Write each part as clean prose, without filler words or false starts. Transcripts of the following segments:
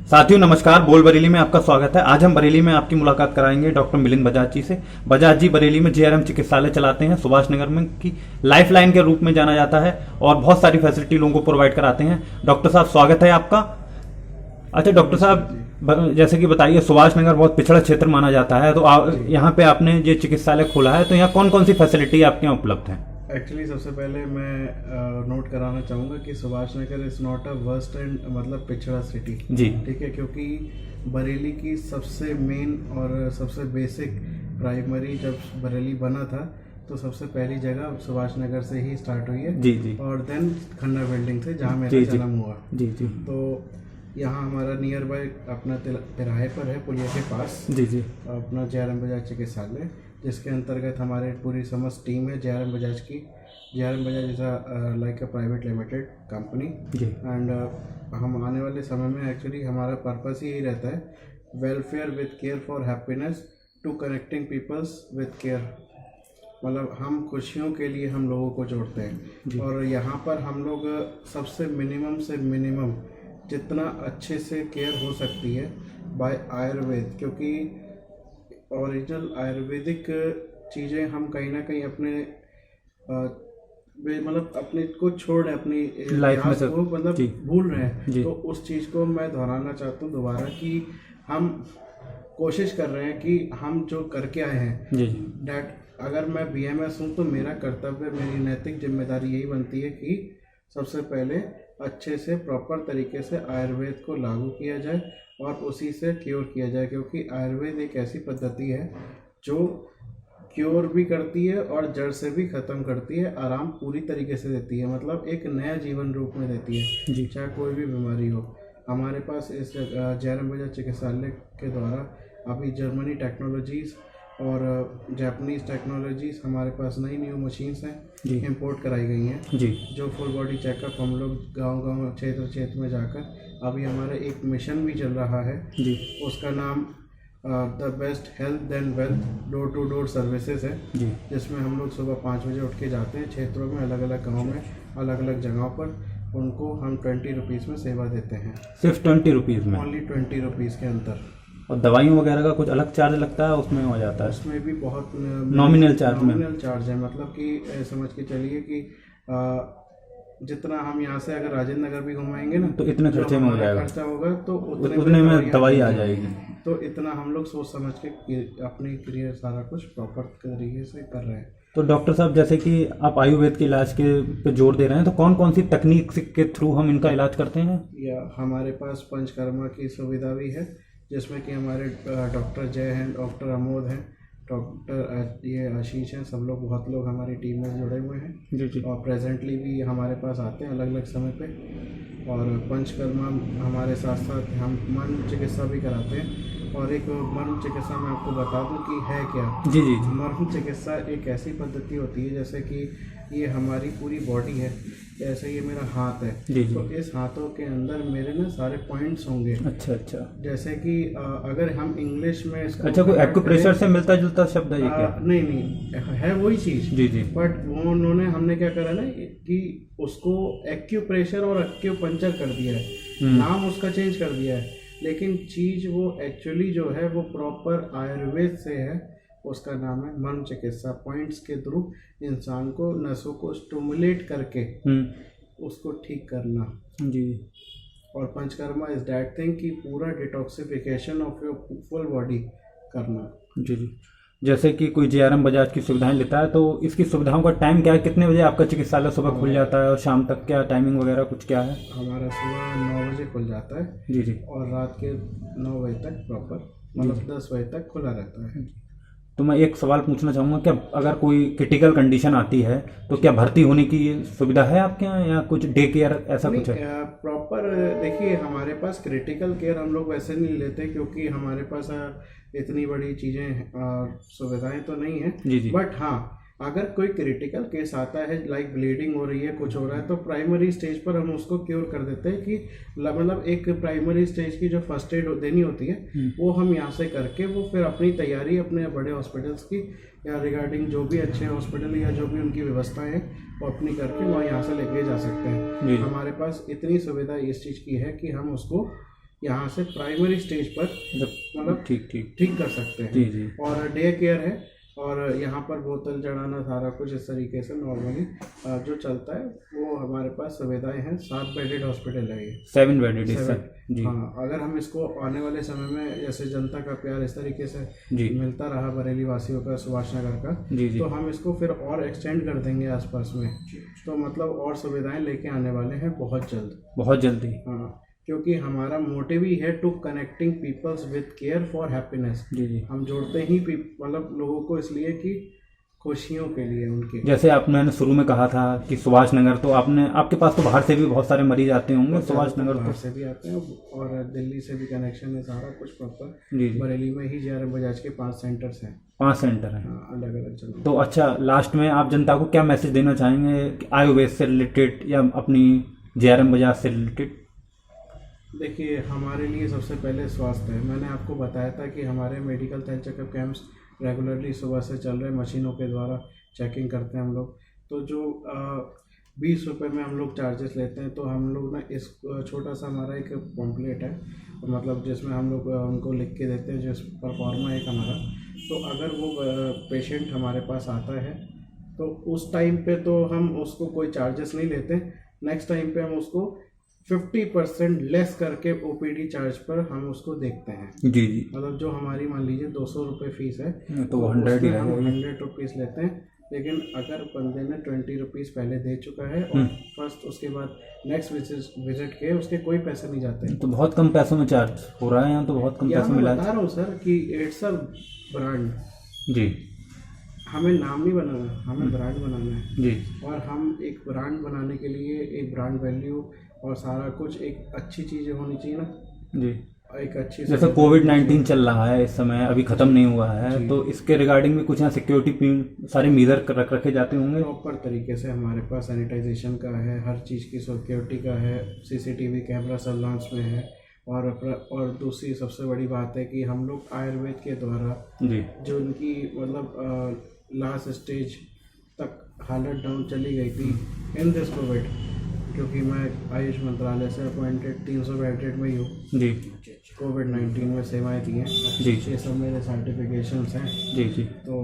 साथियों नमस्कार, बोल बरेली में आपका स्वागत है। आज हम बरेली में आपकी मुलाकात कराएंगे डॉक्टर मिलिंद बजाज जी से। बजाज जी बरेली में जेआरएम चिकित्सालय चलाते हैं, सुभाष नगर में की लाइफ लाइन के रूप में जाना जाता है और बहुत सारी फैसिलिटी लोगों को प्रोवाइड कराते हैं। डॉक्टर साहब स्वागत है आपका। अच्छा डॉक्टर साहब, जैसे कि बताइए, सुभाष नगर बहुत पिछड़ा क्षेत्र माना जाता है, तो यहाँ पे आपने ये चिकित्सालय खोला है, तो यहाँ कौन कौन सी फैसिलिटी आपके यहाँ उपलब्ध है? एक्चुअली सबसे पहले मैं नोट कराना चाहूँगा कि Subhash Nagar is not a worst and मतलब पिछड़ा सिटी जी, ठीक है, क्योंकि बरेली की सबसे मेन और सबसे बेसिक प्राइमरी जब बरेली बना था तो सबसे पहली जगह सुभाष नगर से ही स्टार्ट हुई है। जी जी। और देन खन्ना बिल्डिंग से जहाँ मेरा जन्म हुआ। जी जी। तो यहाँ हमारा नियर बाय अपना तिराहे पर है, पुलिया के पास जी जी। अपना जेआरएम बजाज चिकित्सालय, जिसके अंतर्गत हमारे पूरी समस्त टीम है जेआरएम बजाज की। JRM Bajaj is like a private limited company जी। एंड हम आने वाले समय में एक्चुअली हमारा पर्पस ही यही रहता है, welfare with care for happiness to connecting peoples with care. मतलब हम खुशियों के लिए हम लोगों को जोड़ते हैं और यहाँ पर हम लोग सबसे मिनिमम से मिनिमम जितना अच्छे से केयर हो सकती है बाय आयुर्वेद, क्योंकि ओरिजिनल आयुर्वेदिक चीज़ें हम कहीं ना कहीं अपने मतलब अपने को छोड़ अपनी लाइफ में को मतलब भूल रहे हैं। तो उस चीज़ को मैं दोहराना चाहता हूँ दोबारा कि हम कोशिश कर रहे हैं कि हम जो करके आए हैं डैट, अगर मैं बीएमएस हूँ तो मेरा कर्तव्य, मेरी नैतिक जिम्मेदारी यही बनती है कि सबसे पहले अच्छे से प्रॉपर तरीके से आयुर्वेद को लागू किया जाए और उसी से क्योर किया जाए, क्योंकि आयुर्वेद एक ऐसी पद्धति है जो क्योर भी करती है और जड़ से भी ख़त्म करती है, आराम पूरी तरीके से देती है, मतलब एक नया जीवन रूप में देती है, चाहे कोई भी बीमारी हो। हमारे पास इस जेआरएम बजाज चिकित्सालय के द्वारा अभी जर्मनी टेक्नोलॉजीज़ और जापानीज़ टेक्नोलॉजीज़ हमारे पास नई न्यू मशीन्स हैं, इंपोर्ट कराई गई हैं जी, जो फुल बॉडी चेकअप हम लोग गांव-गांव क्षेत्र में जाकर अभी हमारा एक मिशन भी चल रहा है जी, उसका नाम the best health than wealth door to door services है जी, जिसमें हम लोग सुबह 5 बजे उठ के जाते हैं क्षेत्रों में, अलग अलग गाँव में, अलग अलग जगहों पर, उनको हम 20 रुपीज़ में सेवा देते हैं। सिर्फ 20 रुपीज़ में? ओनली 20 रुपीज़ के अंदर। और दवाइयों वगैरह का कुछ अलग चार्ज लगता है उसमें हो जाता है? उसमें भी बहुत नॉमिनल चार्ज है, मतलब कि समझ के चलिए कि जितना हम यहाँ से अगर राजेंद्र नगर भी घुमाएंगे ना तो इतने खर्चे में हो जाएगा, खर्चा होगा तो उतने में दवाई आ जाएगी। तो इतना हम लोग सोच समझ के अपनी क्रिया सारा कुछ प्रॉपर तरीके से कर रहे हैं। तो डॉक्टर साहब, जैसे कि आप आयुर्वेद के इलाज के पे जोर दे रहे हैं, तो कौन कौन सी तकनीक के थ्रू हम इनका इलाज करते हैं? या हमारे पास पंचकर्मा की सुविधा भी है, जिसमें कि हमारे डॉक्टर जय हैं, डॉक्टर अमोद हैं, डॉक्टर ये आशीष हैं, सब लोग, बहुत लोग हमारी टीम में जुड़े हुए हैं जी जी, और प्रेजेंटली भी हमारे पास आते हैं अलग अलग समय पे। और पंचकर्मा हमारे साथ साथ हम मर्म चिकित्सा भी कराते हैं। और एक मर्म चिकित्सा मैं आपको बता दूं कि है क्या जी जी, मर्म चिकित्सा एक ऐसी पद्धति होती है, जैसे कि ये हमारी पूरी बॉडी है, जैसे ये मेरा हाथ है जी जी, तो इस हाथों के अंदर मेरे ना सारे पॉइंट्स होंगे। अच्छा अच्छा। जैसे कि अगर हम इंग्लिश में इसको, अच्छा, कोई एक्यूप्रेशर से मिलता जुलता शब्द है ये क्या? नहीं है वही चीज़ जी जी, बट वो हमने क्या करा ना कि उसको एक्यूप्रेशर और एक्यूपंक्चर कर दिया है, नाम उसका चेंज कर दिया है, लेकिन चीज़ वो एक्चुअली जो है वो प्रॉपर आयुर्वेद से है। उसका नाम है मर्म चिकित्सा। पॉइंट्स के थ्रू इंसान को नसों को स्टिमुलेट करके उसको ठीक करना जी। और पंचकर्मा इज दैट थिंग कि पूरा detoxification of your full body करना जी जी। जैसे कि कोई जेआरएम बजाज की सुविधाएं लेता है, तो इसकी सुविधाओं का टाइम क्या है? कितने बजे आपका चिकित्सालय सुबह खुल जाता है और शाम तक क्या टाइमिंग वगैरह कुछ क्या है? हमारा सुबह 9 बजे खुल जाता है जी जी, और रात के 9 बजे तक प्रॉपर, मतलब 10 बजे तक खुला रहता है। तो मैं एक सवाल पूछना चाहूँगा, क्या अगर कोई क्रिटिकल कंडीशन आती है तो क्या भर्ती होने की सुविधा है आपके यहाँ, या कुछ डे केयर ऐसा कुछ है? प्रॉपर देखिए, हमारे पास क्रिटिकल केयर हम लोग वैसे नहीं लेते, क्योंकि हमारे पास इतनी बड़ी चीज़ें सुविधाएं तो नहीं है जी जी, बट हाँ अगर कोई क्रिटिकल केस आता है, लाइक ब्लीडिंग हो रही है, कुछ हो रहा है, तो प्राइमरी स्टेज पर हम उसको क्योर कर देते हैं कि मतलब एक प्राइमरी स्टेज की जो फर्स्ट एड देनी होती है वो हम यहाँ से करके वो फिर अपनी तैयारी अपने बड़े हॉस्पिटल्स की या रिगार्डिंग जो भी अच्छे हॉस्पिटल या जो भी उनकी व्यवस्थाएं हैं वो अपनी करके वहाँ यहाँ से लेके जा सकते हैं। हमारे पास इतनी सुविधा इस चीज़ की है कि हम उसको यहाँ से प्राइमरी स्टेज पर मतलब ठीक कर सकते हैं। जी। और डे केयर है, और यहाँ पर बोतल चढ़ाना सारा कुछ इस तरीके से नॉर्मली जो चलता है वो हमारे पास सुविधाएं हैं। 7 बेडेड हॉस्पिटल है ये, 7 बेडेड जी। हाँ, अगर हम इसको आने वाले समय में जैसे जनता का प्यार इस तरीके से मिलता रहा बरेली वासियों का, सुभाष नगर का, तो हम इसको फिर और एक्सटेंड कर देंगे आसपास में। तो मतलब और सुविधाएं लेके आने वाले हैं बहुत जल्दी। हाँ, क्योंकि हमारा मोटिव ही है to connecting peoples with care for happiness. हम जोड़ते ही मतलब लोगों को इसलिए कि खुशियों के लिए उनके। जैसे आपने शुरू में कहा था कि सुभाष नगर, तो आपके पास तो बाहर से भी बहुत सारे मरीज आते होंगे। सुभाष नगर बाहर से भी आते हैं और दिल्ली से भी कनेक्शन है, सारा कुछ प्रॉपर। बरेली में ही JRM बजाज के 5 सेंटर्स हैं। 5 सेंटर हैं अलग अलग जगह। तो अच्छा, लास्ट में आप जनता को क्या मैसेज देना चाहेंगे आयुर्वेद से रिलेटेड या अपनी JRM बजाज से रिलेटेड? देखिए, हमारे लिए सबसे पहले स्वास्थ्य है। मैंने आपको बताया था कि हमारे medical health checkup camps regularly सुबह से चल रहे हैं, मशीनों के द्वारा चेकिंग करते हैं हम लोग। तो जो 20 रुपये में हम लोग चार्जेस लेते हैं, तो हम लोग ना इस छोटा सा हमारा एक पॉम्पलेट है, मतलब जिसमें हम लोग उनको लिख के देते हैं, जिस परफॉर्मा एक हमारा। तो अगर वो पेशेंट हमारे पास आता है तो उस टाइम पे तो हम उसको कोई चार्जेस नहीं लेते। नेक्स्ट टाइम पे हम उसको 50% लेस करके OPD चार्ज पर हम उसको देखते हैं। जी। मतलब जो हमारी मान लीजिए 200 रुपये फीस है, तो 100 रुपीज़ लेते हैं। लेकिन अगर बंदे ने 20 रुपीज़ पहले दे चुका है और फर्स्ट, उसके बाद नेक्स्ट विजिट के उसके कोई पैसे नहीं जाते। तो बहुत कम पैसों में चार्ज हो रहा है यहाँ, तो बहुत कम पैसों में बता रहा हूँ सर कि इट्स अ ब्रांड। जी। हमें नाम नहीं बनाना, हमें ब्रांड बनाना है जी। और हम एक ब्रांड बनाने के लिए एक ब्रांड वैल्यू और सारा कुछ एक अच्छी चीज़ें होनी चाहिए ना जी। एक अच्छी, जैसे कोविड-19 चल रहा है इस समय, अभी खत्म नहीं हुआ है, तो इसके रिगार्डिंग भी कुछ यहाँ सिक्योरिटी सारे मेजर रखे जाते होंगे। प्रॉपर तरीके से हमारे पास सैनिटाइजेशन का है, हर चीज़ की सिक्योरिटी का है, CCTV कैमरा सर्विलांस में है। और दूसरी सबसे बड़ी बात है कि हम लोग आयुर्वेद के द्वारा जी, जो उनकी मतलब लास्ट स्टेज तक हालत डाउन चली गई थी इन दिस कोविड, क्योंकि मैं आयुष मंत्रालय से अपॉइंटेड 300 बेडेड में ही हूँ जी। कोविड-19 में सेवाएं दी हैं जी। ये सब मेरे सर्टिफिकेशंस हैं जी। तो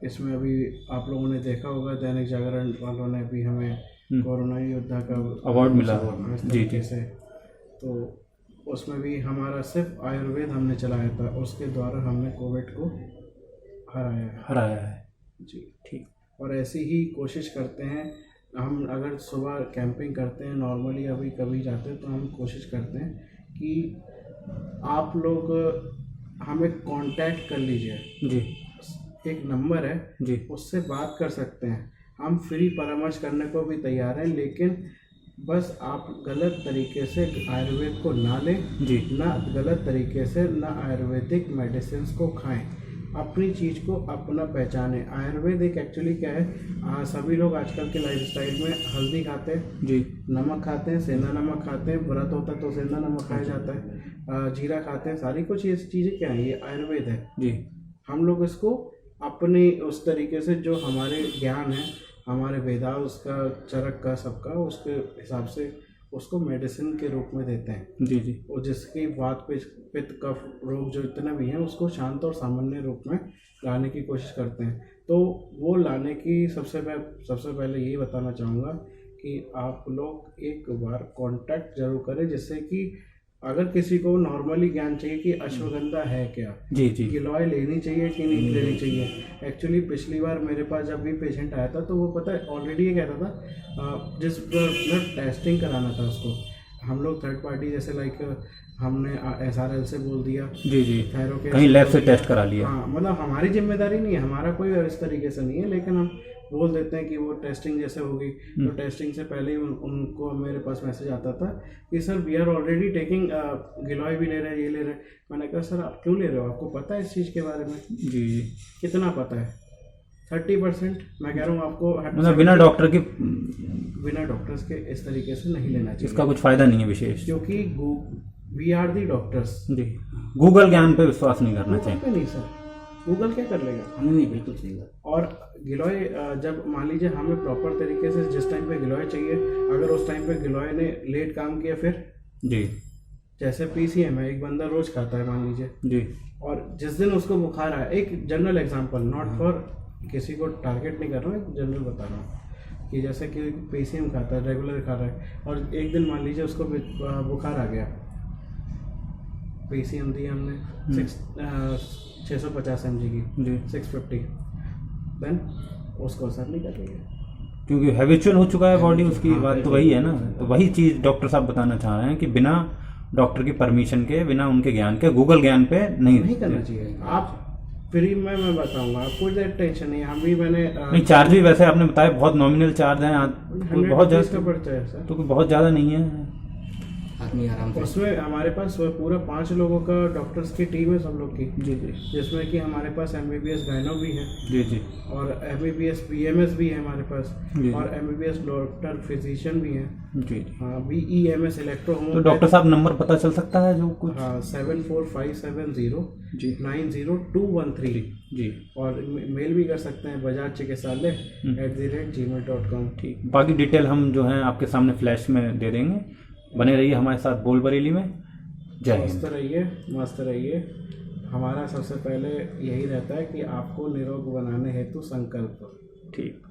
इसमें अभी आप लोगों ने देखा होगा, दैनिक जागरण वालों ने भी हमें कोरोना योद्धा का अवार्ड मिला जी से। तो उसमें भी हमारा सिर्फ आयुर्वेद हमने चलाया था, उसके द्वारा हमने कोविड को हराया है जी। ठीक। और ऐसी ही कोशिश करते हैं हम। अगर सुबह कैंपिंग करते हैं नॉर्मली, अभी कभी जाते हैं, तो हम कोशिश करते हैं कि आप लोग हमें कांटेक्ट कर लीजिए जी। एक नंबर है जी, उससे बात कर सकते हैं। हम फ्री परामर्श करने को भी तैयार हैं, लेकिन बस आप गलत तरीके से आयुर्वेद को ना लें जी, ना गलत तरीके से ना आयुर्वेदिक मेडिसिन को खाएं। अपनी चीज़ को अपना पहचाने। आयुर्वेद एक एक्चुअली क्या है, सभी लोग आजकल के लाइफस्टाइल में हल्दी खाते हैं जी, नमक खाते हैं, सेंधा नमक खाते हैं, व्रत होता है तो सेंधा नमक खाया जाता है, जीरा खाते हैं, सारी कुछ ये चीज़ें क्या है, ये आयुर्वेद है जी। हम लोग इसको अपने उस तरीके से जो हमारे ज्ञान है, हमारे वेदा, उसका चरक का सबका, उसके हिसाब से उसको मेडिसिन के रूप में देते हैं जी जी। और जिसकी वात पित्त कफ रोग जो इतने भी हैं, उसको शांत और सामान्य रूप में लाने की कोशिश करते हैं। तो वो लाने की सबसे पहले यही बताना चाहूँगा कि आप लोग एक बार कांटेक्ट जरूर करें, जिससे कि अगर किसी को नॉर्मली ज्ञान चाहिए कि अश्वगंधा है क्या जी जी, गिलोय लेनी चाहिए कि नहीं लेनी चाहिए। एक्चुअली पिछली बार मेरे पास जब भी पेशेंट आया था, तो वो पता है ऑलरेडी ये कहता था, जिस ब्लड टेस्टिंग कराना था उसको, हम लोग थर्ड पार्टी जैसे लाइक हमने SRL से बोल दिया जी जी, कहीं लैब से टेस्ट करा लिया। हाँ, मतलब हमारी जिम्मेदारी नहीं है, हमारा कोई इस तरीके से नहीं है, लेकिन हम बोल देते हैं कि वो टेस्टिंग जैसे होगी, तो टेस्टिंग से पहले ही उनको मेरे पास मैसेज आता था कि sir we are already taking, गिलोय भी ले रहे हैं, ये ले रहे हैं। मैंने कहा सर आप क्यों ले रहे हो, आपको पता है इस चीज़ के बारे में जी? कितना पता है? 30%। मैं कह रहा हूँ आपको मतलब बिना डॉक्टर्स के इस तरीके से नहीं लेना चाहिए। इसका कुछ फायदा नहीं है विशेष, क्योंकि we are the doctors ji. Google ज्ञान पे विश्वास नहीं करना चाहिए। नहीं सर, गूगल क्या कर लेगा? नहीं, बिल्कुल सही बात। और गिलोय जब मान लीजिए हमें प्रॉपर तरीके से जिस टाइम पे गिलोय चाहिए, अगर उस टाइम पे गिलोय ने लेट काम किया फिर जी, जैसे पीसीएम है, एक बंदा रोज खाता है मान लीजिए जी, और जिस दिन उसको बुखार आया, एक जनरल एग्जांपल, नॉट फॉर किसी को टारगेट नहीं कर रहा हूँ, एक जनरल बता रहा हूँ कि जैसे कि पीसीएम खाता है, रेगुलर खा रहा है और एक दिन मान लीजिए उसको बुखार आ गया, पीसीएम दी हमने 650 mg की जी, 650, देन उसको असर नहीं कर रही है क्योंकि हैबिचुअल हो चुका है बॉडी उसकी। हाँ, बात तो वही है ना, तो वही चीज़ डॉक्टर साहब बताना चाह रहे हैं कि बिना डॉक्टर की परमिशन के, बिना उनके ज्ञान के, गूगल ज्ञान पे नहीं करना चाहिए। आप फ्री में मैं बताऊंगा, आपको टेंशन नहीं है। हम भी मैंने नहीं, चार्ज भी वैसे आपने बताया बहुत नॉमिनल चार्ज है, कोई बहुत का ज़्यादा पड़ता है सर, तो कोई बहुत ज़्यादा नहीं है, आदमी आराम से। उसमें हमारे पास पूरा 5 लोगों का डॉक्टर्स की टीम है सब लोग की, जी जी जिसमें कि हमारे पास एमबीबीएस गायनो भी है जी जी और एमबीबीएस बीएमएस भी है हमारे पास जी। और एमबीबीएस डॉक्टर फिजिशियन भी है, जी। हाँ बीईएमएस इलेक्ट्रो तो डॉक्टर साहब नंबर पता चल सकता है जो कुछ? हाँ 74570 जी 90213 जी, और मेल भी कर सकते हैं bajajchikitsalaya@gmail.com। ठीक। बाकी डिटेल हम जो है आपके सामने फ्लैश में दे देंगे। बने रहिए हमारे साथ बोल बरेली में। जय मस्त हिंद। रहिए, मस्त रहिए। हमारा सबसे पहले यही रहता है कि आपको निरोग बनाने हेतु संकल्प। ठीक।